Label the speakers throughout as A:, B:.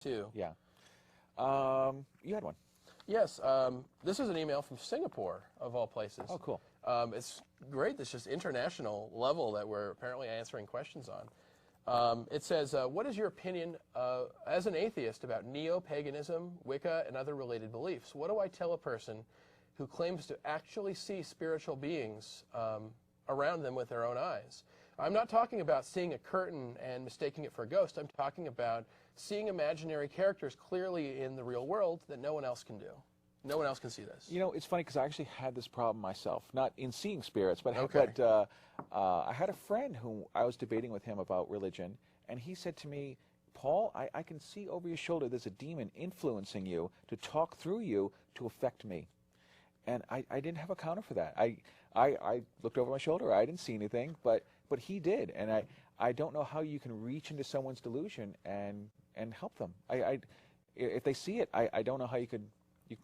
A: too.
B: Yeah. You had one.
A: Yes, this is an email from Singapore, of all places.
B: Oh, cool.
A: It's great. This just international level that we're apparently answering questions on. It says, what is your opinion as an atheist about neo-paganism, Wicca, and other related beliefs? What do I tell a person who claims to actually see spiritual beings around them with their own eyes? I'm not talking about seeing a curtain and mistaking it for a ghost. I'm talking about seeing imaginary characters clearly in the real world that no one else can do. No one else can see this.
B: You know, it's funny because I actually had this problem myself, not in seeing spirits, but,
A: Okay.
B: I had a friend who I was debating with him about religion, and he said to me, Paul, I can see over your shoulder there's a demon influencing you to talk through you to affect me. And I didn't have a counter for that. I looked over my shoulder. I didn't see anything, but he did. And I don't know how you can reach into someone's delusion and help them. If they see it, I don't know how you can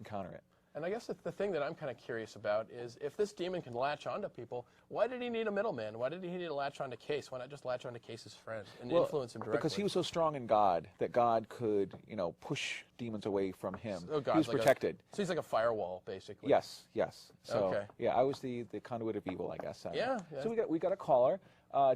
B: counter it.
A: And I guess the thing that I'm kind of curious about is if this demon can latch onto people, why did he need a middleman? Why did he need to latch onto Case? Why not just latch onto Case's friend and influence him directly?
B: Because he was so strong in God that God could, push demons away from him.
A: So
B: he was
A: like
B: protected.
A: So he's like a firewall, basically.
B: Yes, yes. So,
A: okay.
B: Yeah, I was the conduit of evil, I guess.
A: Yeah.
B: So we got a caller,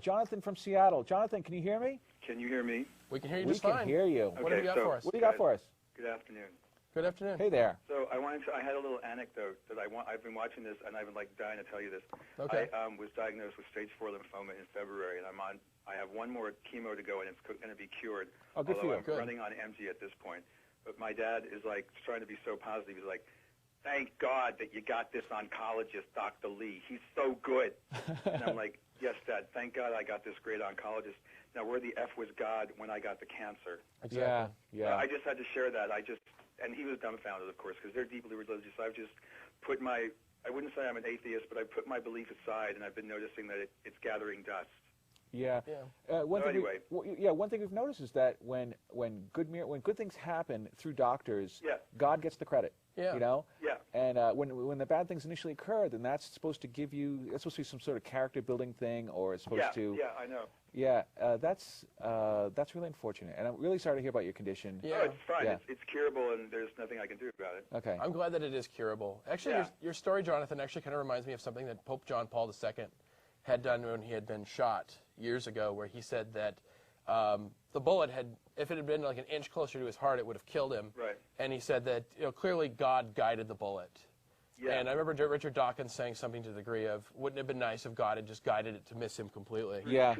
B: Jonathan from Seattle. Jonathan, can you hear me?
C: Can you hear me?
A: We can hear you just fine.
B: We can hear you.
A: What have you got for us?
B: What do you got for us?
C: Good afternoon.
A: Good afternoon.
B: Hey there.
C: So I had a little anecdote that I've been watching this, and I've been dying to tell you this.
A: Okay.
C: I was diagnosed with stage 4 lymphoma in February, and I have one more chemo to go, and it's going to be cured.
B: Oh, good for you.
C: I'm running on MG at this point. But my dad is trying to be so positive. He's like, "Thank God that you got this oncologist, Dr. Lee. He's so good." And I'm like, "Yes, Dad. Thank God I got this great oncologist." Now, where the F was God when I got the cancer?
A: Exactly.
B: Yeah.
C: I just had to share that. And he was dumbfounded, of course, because they're deeply religious. I've just put I wouldn't say I'm an atheist, but I put my belief aside, and I've been noticing that it's gathering dust.
B: Yeah. One thing we've noticed is that when good things happen through doctors, God gets the credit.
A: Yeah.
C: Yeah.
B: And when the bad things initially occur, then that's supposed to be some sort of character building thing, or it's supposed to.
C: Yeah, I know.
B: Yeah, that's really unfortunate, and I'm really sorry to hear about your condition.
A: Yeah.
C: No, it's fine.
B: Yeah.
C: It's curable, and there's nothing I can do about it.
B: Okay.
A: I'm glad that it is curable. Actually, your story, Jonathan, actually kind of reminds me of something that Pope John Paul II had done when he had been shot years ago, where he said that the bullet if it had been like an inch closer to his heart, it would have killed him.
C: Right.
A: And he said that clearly God guided the bullet.
C: Yeah.
A: And I remember Richard Dawkins saying something to the degree of, wouldn't it have been nice if God had just guided it to miss him completely?
B: Yeah.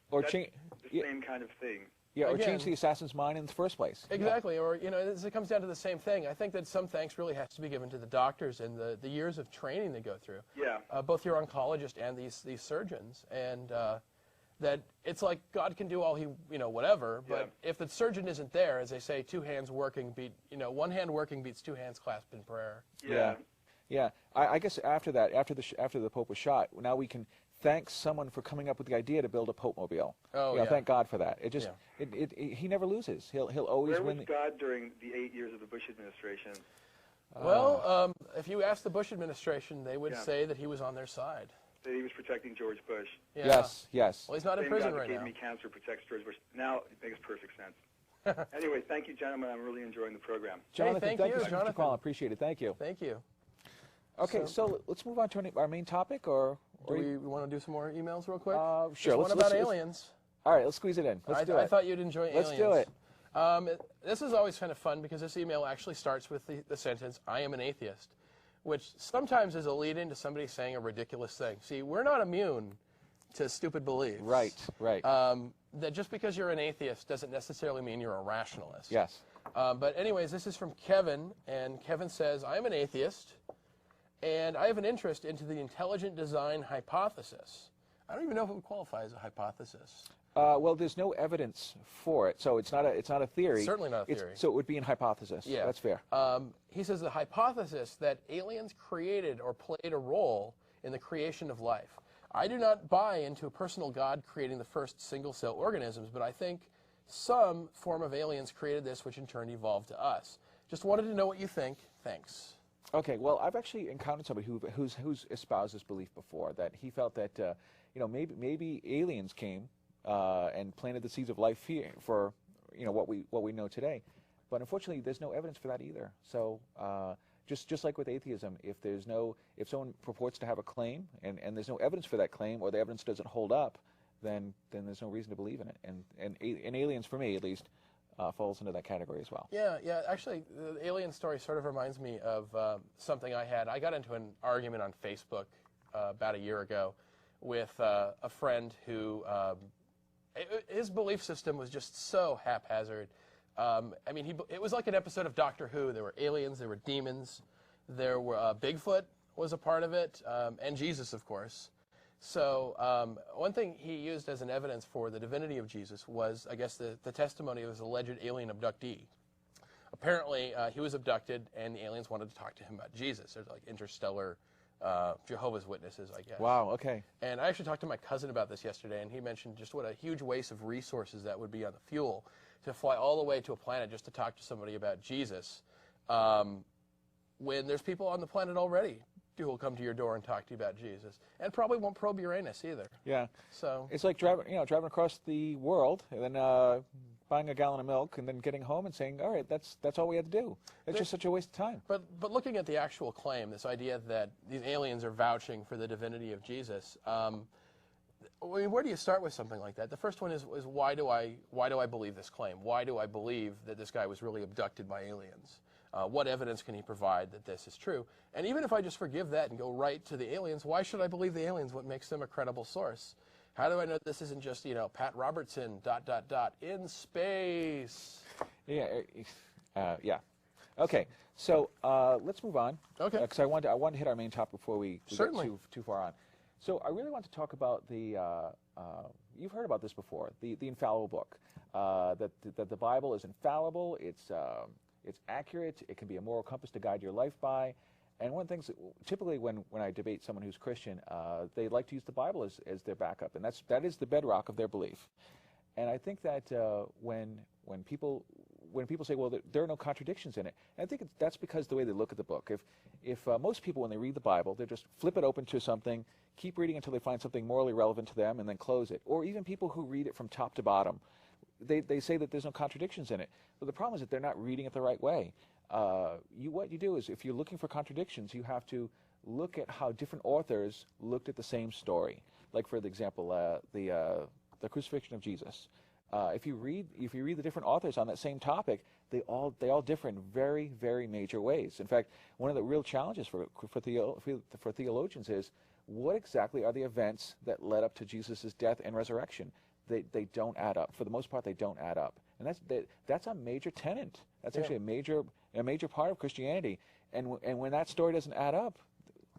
C: Or
B: That's
C: the same kind of thing.
B: Yeah, or
A: Again,
B: change the assassin's mind in the first place.
A: Exactly. Yeah. Or, it comes down to the same thing. I think that some thanks really has to be given to the doctors and the years of training they go through.
C: Yeah.
A: Both your oncologist and these surgeons. And that it's like God can do all whatever, but if the surgeon isn't there, as they say, one hand working beats two hands clasped in prayer.
C: Yeah.
B: Yeah, I guess after that, after the Pope was shot, now we can thank someone for coming up with the idea to build a Pope-mobile.
A: Oh, yeah.
B: Thank God for that. He never loses. He'll always win.
C: Where was God during the 8 years of the Bush administration?
A: Well, if you ask the Bush administration, they would say that he was on their side.
C: That he was protecting George Bush.
A: Yeah.
B: Yes.
A: Well, he's not in prison right now.
C: God that gave me cancer protects George Bush. Now it makes perfect sense. Anyway, thank you, gentlemen. I'm really enjoying the program.
B: Jonathan,
A: thank you,
B: so much for calling. Appreciate it. Thank you.
A: Thank you.
B: Okay, so let's move on to our main topic, or
A: do we want to do some more emails real quick?
B: Sure.
A: One about aliens.
B: All right, let's squeeze it in. Let's do it.
A: I thought you'd enjoy aliens.
B: Let's do it.
A: This is always kind of fun because this email actually starts with the sentence, "I am an atheist," which sometimes is a lead-in to somebody saying a ridiculous thing. See, we're not immune to stupid beliefs.
B: Right.
A: That just because you're an atheist doesn't necessarily mean you're a rationalist.
B: Yes.
A: But anyways, this is from Kevin, and Kevin says, "I am an atheist, and I have an interest into the intelligent design hypothesis." I don't even know if it would qualify as a hypothesis.
B: Well, there's no evidence for it, so it's not a theory.
A: Certainly not a theory.
B: So it would be in hypothesis.
A: Yeah.
B: That's fair.
A: He says the hypothesis that aliens created or played a role in the creation of life. I do not buy into a personal God creating the first single-cell organisms, but I think some form of aliens created this, which in turn evolved to us. Just wanted to know what you think. Thanks.
B: Okay, well, I've actually encountered somebody who's espoused this belief before, that he felt that maybe aliens came and planted the seeds of life here for what we know today. But unfortunately, there's no evidence for that either. So just like with atheism, if someone purports to have a claim and there's no evidence for that claim, or the evidence doesn't hold up, then there's no reason to believe in it. And aliens, for me at least, falls into that category as well.
A: Yeah. Actually, the alien story sort of reminds me of something I had. I got into an argument on Facebook about a year ago with a friend who his belief system was just so haphazard. I mean, it was like an episode of Doctor Who. There were aliens, there were demons, there were Bigfoot was a part of it, and Jesus, of course. So one thing he used as an evidence for the divinity of Jesus was, I guess, the testimony of his alleged alien abductee. Apparently, he was abducted, and the aliens wanted to talk to him about Jesus. There's like interstellar Jehovah's Witnesses, I guess.
B: Wow, okay.
A: And I actually talked to my cousin about this yesterday, and he mentioned just what a huge waste of resources that would be on the fuel to fly all the way to a planet just to talk to somebody about Jesus, when there's people on the planet already who will come to your door and talk to you about Jesus, and probably won't probe Uranus either.
B: Yeah.
A: So
B: it's like driving across the world and then buying a gallon of milk and then getting home and saying, all right, that's all we had to do. It's just such a waste of time.
A: But looking at the actual claim, this idea that these aliens are vouching for the divinity of Jesus, I mean, where do you start with something like that? The first one is why do I believe this claim? Why do I believe that this guy was really abducted by aliens? What evidence can he provide that this is true? And even if I just forgive that and go right to the aliens, why should I believe the aliens? What makes them a credible source? How do I know this isn't just, Pat Robertson, ... in space?
B: Yeah, yeah. Okay, so let's move on.
A: Okay.
B: Because I want to hit our main topic before we get too far on. So I really want to talk about the, you've heard about this before, the infallible book, that the Bible is infallible, it's accurate, it can be a moral compass to guide your life by. And one of the things, typically when I debate someone who's Christian, they like to use the Bible as their backup, and that is the bedrock of their belief. And I think that when people say, well, there are no contradictions in it, and I think that's because the way they look at the book. If most people, when they read the Bible, they just flip it open to something, keep reading until they find something morally relevant to them, and then close it. Or even people who read it from top to bottom, they say that there's no contradictions in it. But the problem is that they're not reading it the right way. What you do is, if you're looking for contradictions, you have to look at how different authors looked at the same story. Like, for example, the crucifixion of Jesus. If you read the different authors on that same topic, they all differ in very, very major ways. In fact, one of the real challenges for theologians is, what exactly are the events that led up to Jesus' death and resurrection? They don't add up. For the most part, they don't add up, and that's a major tenet. That's actually a major part of Christianity. And when that story doesn't add up,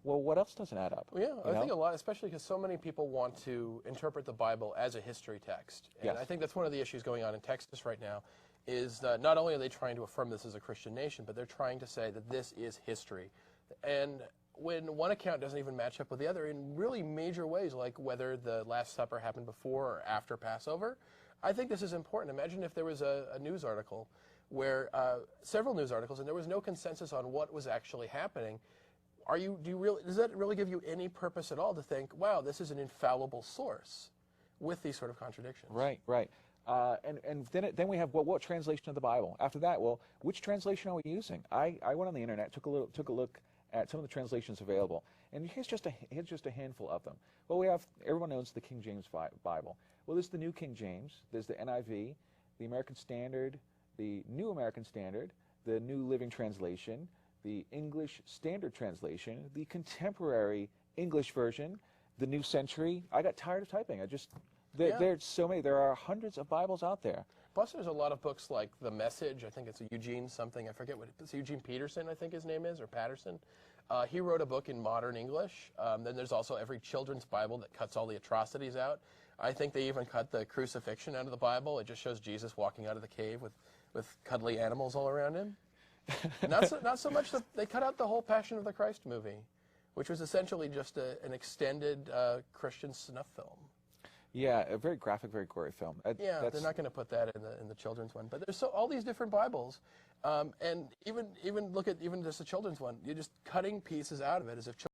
B: well, what else doesn't add up?
A: Well, yeah, I think a lot, especially because so many people want to interpret the Bible as a history text. And
B: Yes.
A: I think that's one of the issues going on in Texas right now, is that not only are they trying to affirm this as a Christian nation, but they're trying to say that this is history. And when one account doesn't even match up with the other in really major ways, like whether the Last Supper happened before or after Passover, I think this is important. Imagine if there was a news article where several news articles, and there was no consensus on what was actually happening. Does that really give you any purpose at all to think, wow, this is an infallible source with these sort of contradictions?
B: Right. And then we have what translation of the Bible? After that, well, which translation are we using? I went on the internet, took a look at some of the translations available, and here's just a handful of them. Well, everyone knows the King James Bible. Well, there's the New King James, there's the NIV, the American Standard, the New American Standard, the New Living Translation, the English Standard Translation, the Contemporary English Version, the New Century. I got tired of typing. There's so many. There are hundreds of Bibles out there.
A: Plus, there's a lot of books like The Message. I think it's Eugene something. I forget what it's. Eugene Peterson, I think his name is, or Patterson. He wrote a book in modern English. Then there's also every children's Bible that cuts all the atrocities out. I think they even cut the crucifixion out of the Bible. It just shows Jesus walking out of the cave with cuddly animals all around him. Not so much that they cut out the whole Passion of the Christ movie, which was essentially just an extended Christian snuff film.
B: Yeah, a very graphic, very gory film.
A: They're not going to put that in the children's one. But there's all these different Bibles, and even look at just the children's one. You're just cutting pieces out of it as if